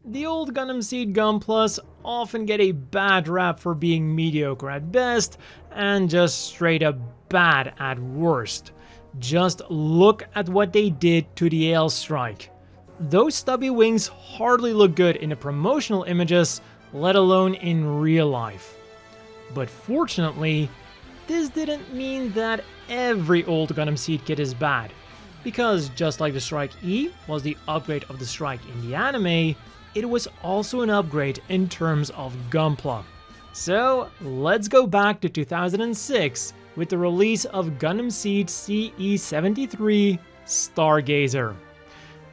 The old Gundam Seed Gunplas often get a bad rap for being mediocre at best and just straight up bad at worst. Just look at what they did to the AL Strike. Those stubby wings hardly look good in the promotional images, let alone in real life. But fortunately, this didn't mean that every old Gundam Seed kit is bad, because just like the Strike E was the upgrade of the Strike in the anime, it was also an upgrade in terms of Gunpla. So let's go back to 2006 with the release of Gundam Seed CE73 Stargazer.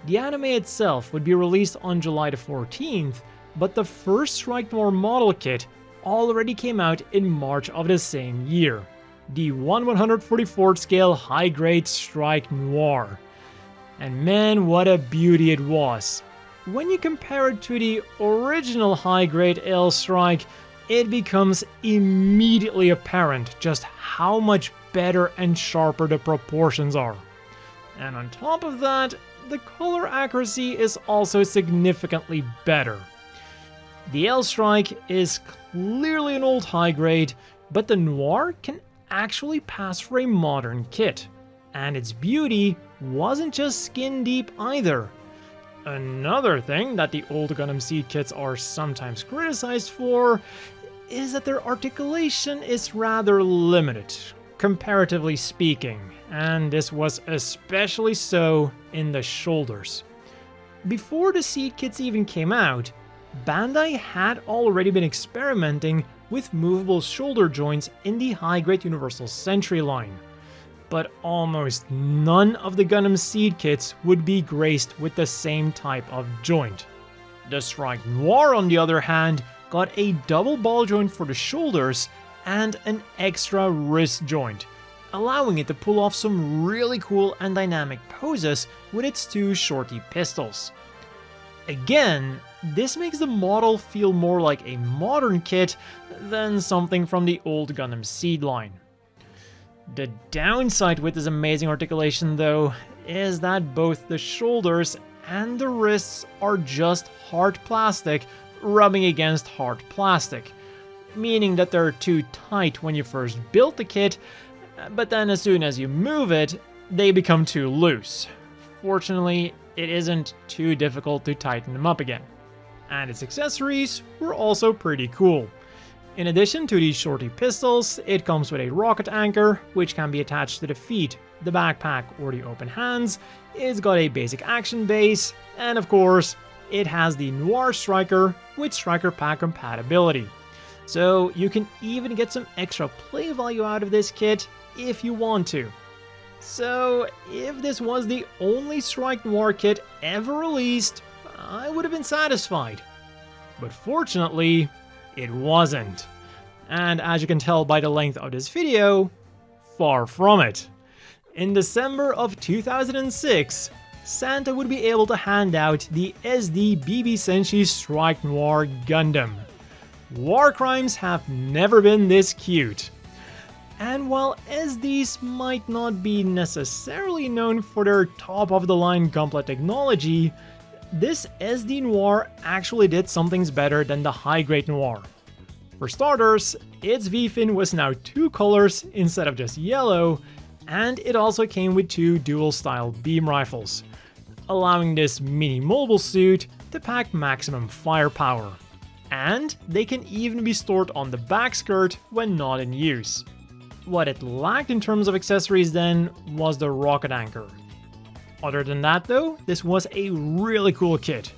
The anime itself would be released on July the 14th, but the first Strike Noir model kit already came out in March of the same year. The 1/144th scale high-grade Strike Noir. And man, what a beauty it was. When you compare it to the original high-grade AL Strike, it becomes immediately apparent just how much better and sharper the proportions are. And on top of that, the color accuracy is also significantly better. The AL Strike is clearly an old high-grade, but the Noir can actually pass for a modern kit. And its beauty wasn't just skin deep either. Another thing that the old Gundam Seed kits are sometimes criticized for is that their articulation is rather limited, comparatively speaking, and this was especially so in the shoulders. Before the Seed kits even came out, Bandai had already been experimenting with movable shoulder joints in the high-grade Universal Century line, but almost none of the Gundam Seed kits would be graced with the same type of joint. The Strike Noir, on the other hand, got a double ball joint for the shoulders and an extra wrist joint, allowing it to pull off some really cool and dynamic poses with its two shorty pistols. Again, this makes the model feel more like a modern kit than something from the old Gundam Seed line. The downside with this amazing articulation, though, is that both the shoulders and the wrists are just hard plastic rubbing against hard plastic, meaning that they're too tight when you first build the kit, but then as soon as you move it, they become too loose. Fortunately, it isn't too difficult to tighten them up again. And its accessories were also pretty cool. In addition to these shorty pistols, it comes with a rocket anchor, which can be attached to the feet, the backpack, or the open hands. It's got a basic action base, and of course, it has the Noir Striker with Striker Pack compatibility. So you can even get some extra play value out of this kit if you want to. So if this was the only Strike Noir kit ever released, I would have been satisfied. But fortunately, it wasn't. And as you can tell by the length of this video, far from it. In December of 2006, Santa would be able to hand out the SD BB Senshi Strike Noir Gundam. War crimes have never been this cute. And while SDs might not be necessarily known for their top-of-the-line Gunpla technology, this SD Noir actually did some things better than the high-grade Noir. For starters, its V-fin was now 2 colors instead of just yellow, and it also came with 2 dual-style beam rifles, allowing this mini mobile suit to pack maximum firepower. And they can even be stored on the back skirt when not in use. What it lacked in terms of accessories then was the rocket anchor. Other than that though, this was a really cool kit.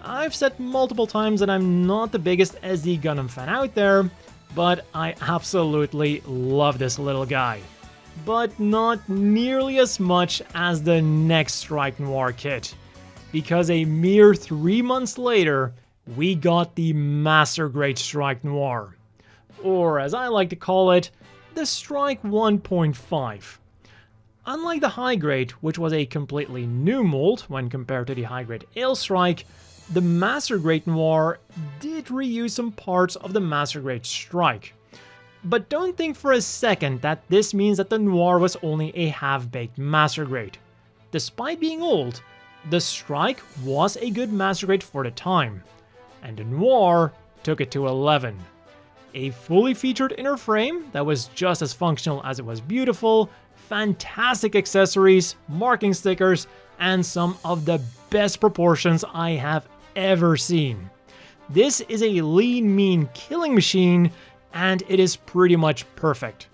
I've said multiple times that I'm not the biggest SD Gundam fan out there, but I absolutely love this little guy. But not nearly as much as the next Strike Noir kit, because a mere 3 months later, we got the Master Grade Strike Noir, or as I like to call it, the Strike 1.5. Unlike the high grade, which was a completely new mold when compared to the high grade AL Strike, the Master Grade Noir did reuse some parts of the Master Grade Strike. But don't think for a second that this means that the Noir was only a half-baked Master Grade. Despite being old, The Strike was a good master grade for the time, and the Noir took it to 11. A fully featured inner frame that was just as functional as it was beautiful, fantastic accessories, marking stickers, and some of the best proportions I have ever seen. This is a lean, mean killing machine, and it is pretty much perfect.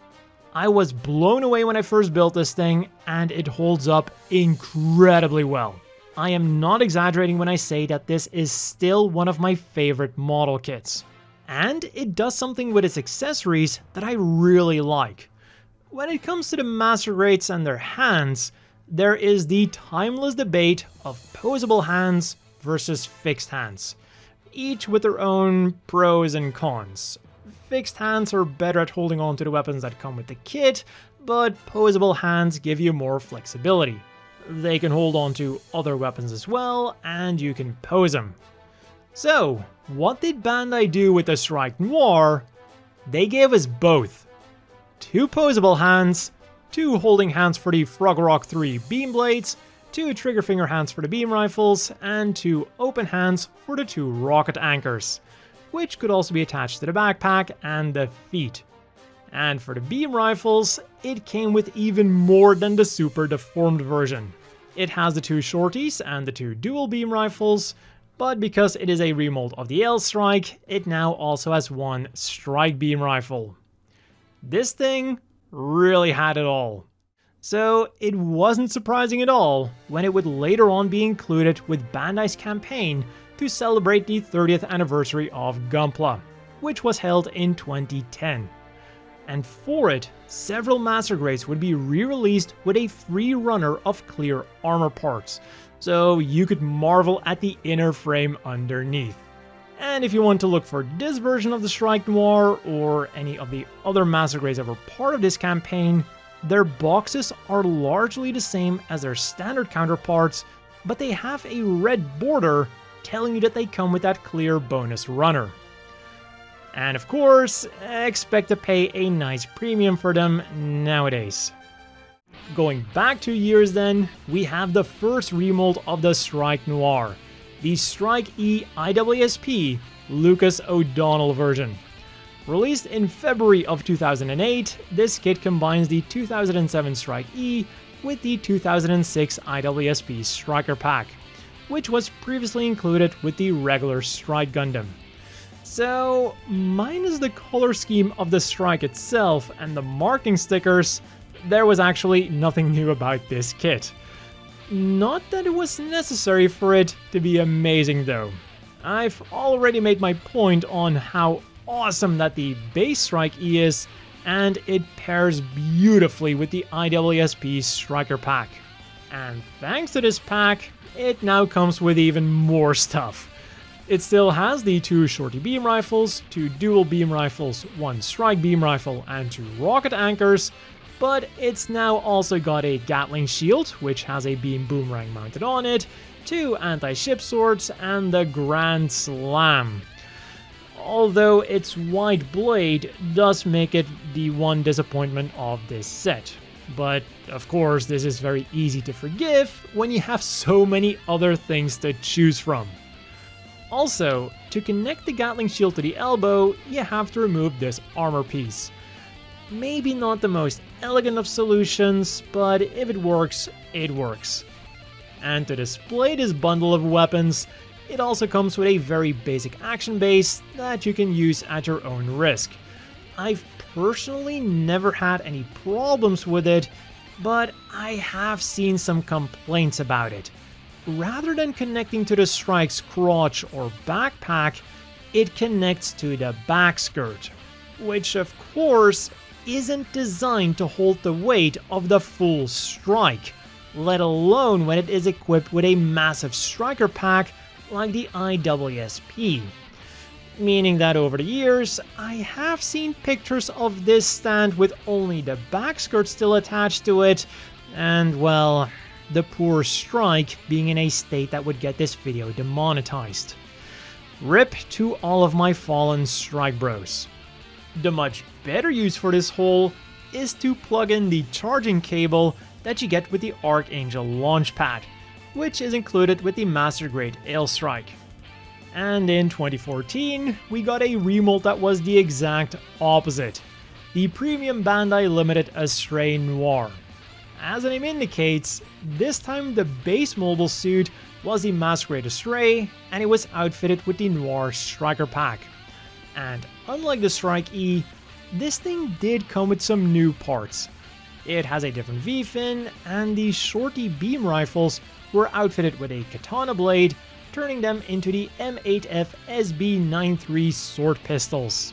I was blown away when I first built this thing, and it holds up incredibly well. I am not exaggerating when I say that this is still one of my favorite model kits. And it does something with its accessories that I really like. When it comes to the master grades and their hands, there is the timeless debate of posable hands versus fixed hands, each with their own pros and cons. Fixed hands are better at holding on to the weapons that come with the kit, but posable hands give you more flexibility. They can hold on to other weapons as well, and you can pose them. So, what did Bandai do with the Strike Noir? They gave us both. 2 posable hands, 2 holding hands for the Frog Rock 3 beam blades, 2 trigger finger hands for the beam rifles, and 2 open hands for the 2 rocket anchors, which could also be attached to the backpack and the feet. And for the beam rifles, it came with even more than the super deformed version. It has the 2 shorties and the 2 dual beam rifles, but because it is a remold of the L Strike, it now also has 1 strike beam rifle. This thing really had it all. So it wasn't surprising at all when it would later on be included with Bandai's campaign to celebrate the 30th anniversary of Gunpla, which was held in 2010. And for it, several master grades would be re-released with a free runner of clear armor parts, so you could marvel at the inner frame underneath. And if you want to look for this version of the Strike Noir or any of the other master grades that were part of this campaign, their boxes are largely the same as their standard counterparts, but they have a red border telling you that they come with that clear bonus runner. And of course, expect to pay a nice premium for them nowadays. Going back 2 years then, we have the first remold of the Strike Noir, the Strike E IWSP Lucas O'Donnell version. Released in February of 2008, this kit combines the 2007 Strike E with the 2006 IWSP Striker Pack, which was previously included with the regular Strike Gundam. So, minus the color scheme of the Strike itself and the marking stickers, there was actually nothing new about this kit. Not that it was necessary for it to be amazing though. I've already made my point on how awesome that the base Strike E is, and it pairs beautifully with the IWSP Striker Pack. And thanks to this pack, it now comes with even more stuff. It still has the 2 shorty beam rifles, 2 dual beam rifles, 1 strike beam rifle, and 2 rocket anchors, but it's now also got a Gatling shield, which has a beam boomerang mounted on it, 2 anti-ship swords, and the Grand Slam. Although its wide blade does make it the one disappointment of this set. But of course, this is very easy to forgive when you have so many other things to choose from. Also, to connect the Gatling shield to the elbow, you have to remove this armor piece. Maybe not the most elegant of solutions, but if it works, it works. And to display this bundle of weapons, it also comes with a very basic action base that you can use at your own risk. I've personally never had any problems with it, but I have seen some complaints about it. Rather than connecting to the Strike's crotch or backpack, it connects to the back skirt, which of course isn't designed to hold the weight of the full Strike, let alone when it is equipped with a massive striker pack like the IWSP. Meaning that over the years, I have seen pictures of this stand with only the back skirt still attached to it, and well, the poor Strike being in a state that would get this video demonetized. RIP to all of my fallen Strike bros. The much better use for this hole is to plug in the charging cable that you get with the Archangel launch pad, which is included with the Master Grade Ale Strike. And in 2014, we got a remold that was the exact opposite, the Premium Bandai Limited Astray Noir. As the name indicates, this time the base mobile suit was the Master Grade Astray, and it was outfitted with the Noir Striker Pack. And unlike the Strike E, this thing did come with some new parts. It has a different V-fin, and the shorty beam rifles were outfitted with a katana blade, turning them into the M8F SB93 sword pistols.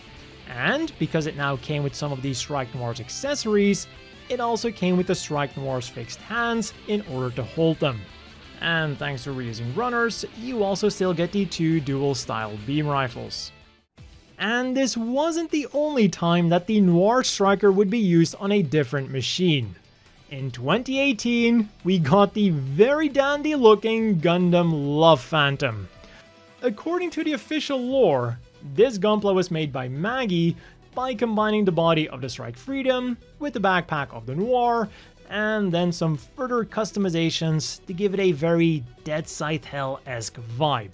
And because it now came with some of the Strike Noir's accessories, it also came with the Strike Noir's fixed hands in order to hold them. And thanks to reusing runners, you also still get the two dual style beam rifles. And this wasn't the only time that the Noir Striker would be used on a different machine. In 2018, we got the very dandy looking Gundam Love Phantom. According to the official lore, this Gunpla was made by Maggie by combining the body of the Strike Freedom with the backpack of the Noir, and then some further customizations to give it a very Dead Scythe Hell-esque vibe.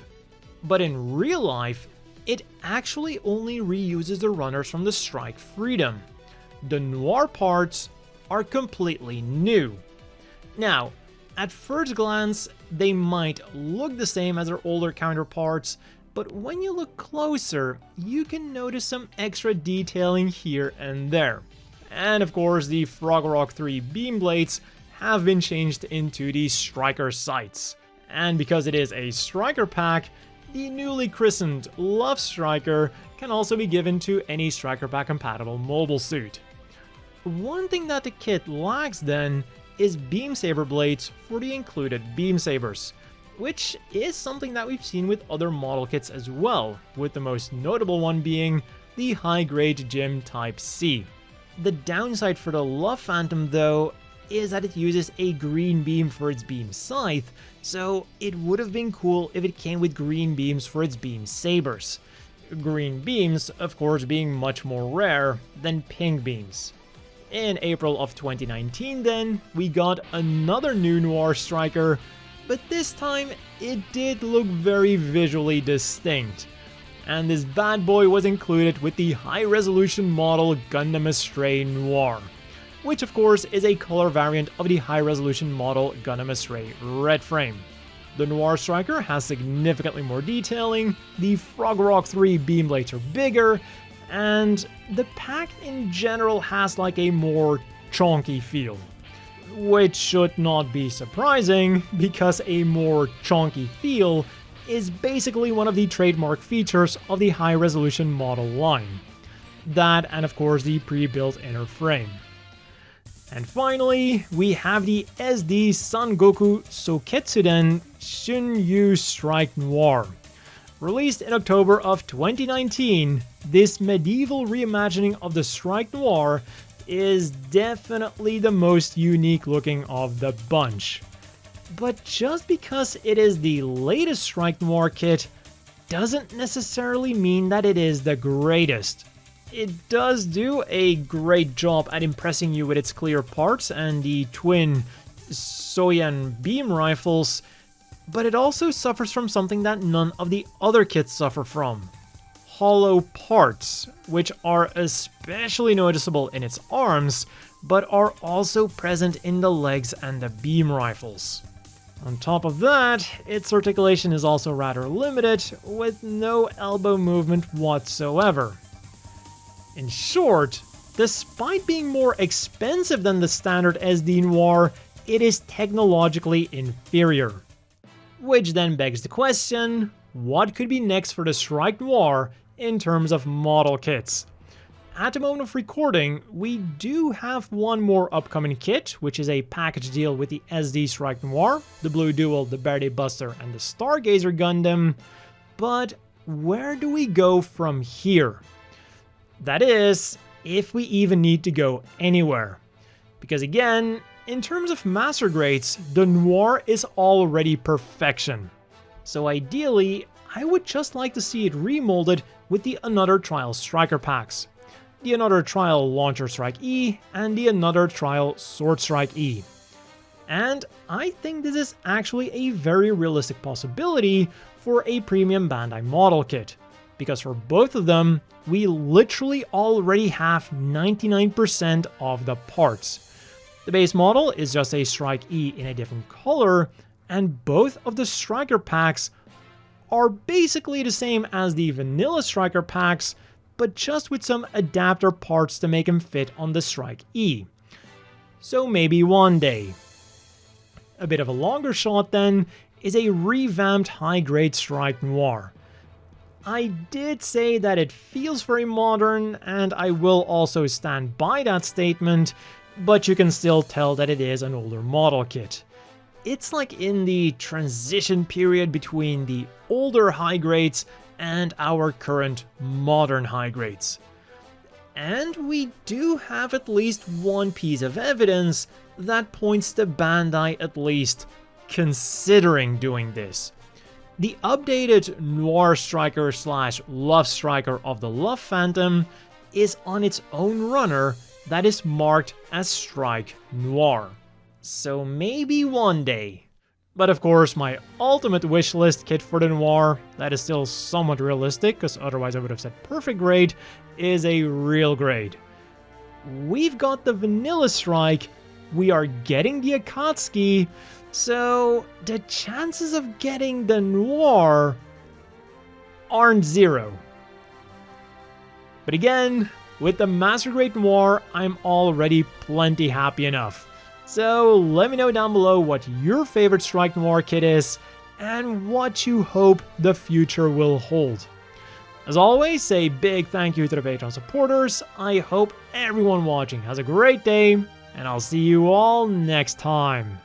But in real life, it actually only reuses the runners from the Strike Freedom. The Noir parts are completely new. Now, at first glance, they might look the same as their older counterparts, but when you look closer, you can notice some extra detailing here and there. And of course, the Frog Rock 3 beam blades have been changed into the Striker sights. And because it is a Striker pack, the newly christened Love Striker can also be given to any Striker pack compatible mobile suit. One thing that the kit lacks then is beam saber blades for the included beam sabers, which is something that we've seen with other model kits as well, with the most notable one being the high-grade Gym Type C. The downside for the Love Phantom though is that it uses a green beam for its beam scythe, so it would have been cool if it came with green beams for its beam sabers. Green beams, of course, being much more rare than pink beams. In April of 2019 then, we got another new Noir Striker, but this time it did look very visually distinct. And this bad boy was included with the high-resolution model Gundam Astray Noir, which of course is a color variant of the high-resolution model Gundam Astray Red Frame. The Noir Striker has significantly more detailing, the Frog Rock 3 beam blades are bigger, and the pack in general has like a more chonky feel. Which should not be surprising, because a more chonky feel is basically one of the trademark features of the high-resolution model line. That and of course the pre-built inner frame. And finally, we have the SD Sangoku Soketsuden Shunryu Strike Noir. Released in October of 2019, this medieval reimagining of the Strike Noir is definitely the most unique looking of the bunch. But just because it is the latest Strike Noir kit doesn't necessarily mean that it is the greatest. It does do a great job at impressing you with its clear parts and the twin Soyan beam rifles, but it also suffers from something that none of the other kits suffer from: hollow parts, which are especially noticeable in its arms, but are also present in the legs and the beam rifles. On top of that, its articulation is also rather limited, with no elbow movement whatsoever. In short, despite being more expensive than the standard SD Noir, it is technologically inferior. Which then begs the question, what could be next for the Strike Noir in terms of model kits? At the moment of recording, we do have one more upcoming kit, which is a package deal with the SD Strike Noir, the Blue Duel, the Verde Buster, and the Stargazer Gundam. But where do we go from here? That is, if we even need to go anywhere. Because again, in terms of master grades, the Noir is already perfection. So ideally, I would just like to see it remolded with the Another Trial Striker packs, the Another Trial Launcher Strike E, and the Another Trial Sword Strike E. And I think this is actually a very realistic possibility for a premium Bandai model kit, because for both of them, we literally already have 99% of the parts. The base model is just a Strike E in a different color, and both of the Striker packs are basically the same as the vanilla Striker packs, but just with some adapter parts to make them fit on the Strike E. So maybe one day. A bit of a longer shot then is a revamped high-grade Strike Noir. I did say that it feels very modern, and I will also stand by that statement, but you can still tell that it is an older model kit. It's like in the transition period between the older high grades and our current modern high grades. And we do have at least one piece of evidence that points to Bandai at least considering doing this. The updated Noir Striker / Love Striker of the Love Phantom is on its own runner that is marked as Strike Noir. So maybe one day. But of course, my ultimate wishlist kit for the Noir, that is still somewhat realistic, because otherwise I would have said perfect grade, is a real grade. We've got the Vanilla Strike, we are getting the Akatsuki, so the chances of getting the Noir aren't zero. But again, with the Master Grade Noir, I'm already plenty happy enough. So let me know down below what your favorite Strike Noir kit is, and what you hope the future will hold. As always, a big thank you to the Patreon supporters. I hope everyone watching has a great day, and I'll see you all next time.